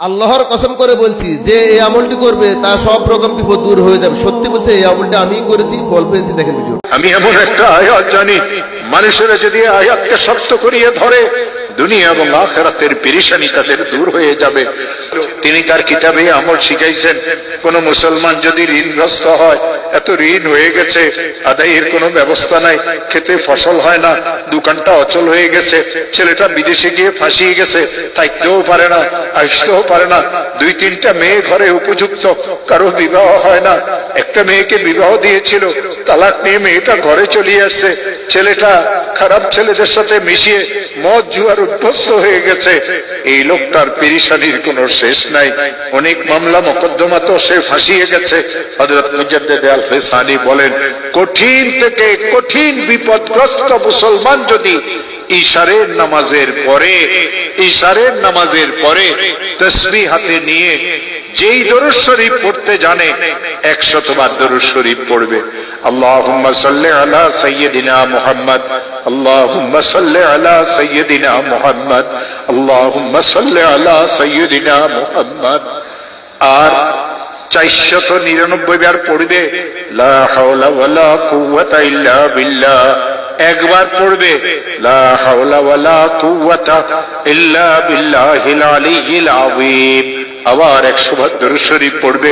আল্লাহর কসম করে বলছি যে এই আমলটি করবে তার সব রকম বিপদ দূর হয়ে যাবে। সত্যি বলছে, এই আমলটা আমি করেছি, ফল পেয়েছি। দেখেন ভিডিও। আমি এমন একটা আয়াত জানি, মানুষেরা যদি আয়াতকে শক্ত করিয়ে ধরে দুনিয়া এবং আখিরাতের পেরেশানি তাদের দূর হয়ে যাবে। তিনি তার কিতাবে আমল শিখাইছেন, কোন মুসলমান যদি ঋণগ্রস্ত হয়, এত ঋণ হয়ে গেছে, আদায়ের কোনো ব্যবস্থা নাই, খেতে ফসল হয় না, দোকানটা অচল হয়ে গেছে, ছেলেটা বিদেশে গিয়ে ফাঁসিয়ে গেছে, থাকতেও পারে না, আসতেও পারে না, 2-3টা মেয়ে ঘরে উপযুক্ত, কারো বিবাহ হয় না, একটা মেয়েকে বিবাহ দিয়েছিল, তালাক নিয়ে মেয়েটা ঘরে চলে আসছে, ছেলেটা খারাপ ছেলেদের সাথে মিশিয়ে মদ জুয়ার অভ্যস্ত হয়ে গেছে। এই লোকটার পেরেশানির কোনো শেষ নাই, অনেক মামলা মোকদ্দমা তো সে ফাঁসিয়ে গেছে। হযরত মুজাদ্দিদ আল ফিসানি বলেন, কঠিন থেকে কঠিন বিপদগ্রস্ত মুসলমান যদি ইশারের নামাজের পরে তাসবিহ হাতে নিয়ে যেই দরুদ শরীফ পড়তে জানে 100 বার দরুদ শরীফ পড়বে। আল্লাহুম্মা সাল্লি আলা সাইয়্যিদিনা মুহাম্মদ, আল্লাহুম্মা সাল্লি আলা সাইয়্যিদিনা মুহাম্মদ, আল্লাহুম্মা সাল্লি আলা সাইয়্যিদিনা মুহাম্মদ। আর 499 বার পড়বে লা হাওলা ওয়ালা কুওয়াতা ইল্লা বিল্লাহ। একবার পড়বে লা হাওলা ওয়ালা কুওয়াতা ইল্লা বিল্লাহিল আলিয়্যিল আযীম। আবার 100 বার দরুদ শরীফ পড়বে।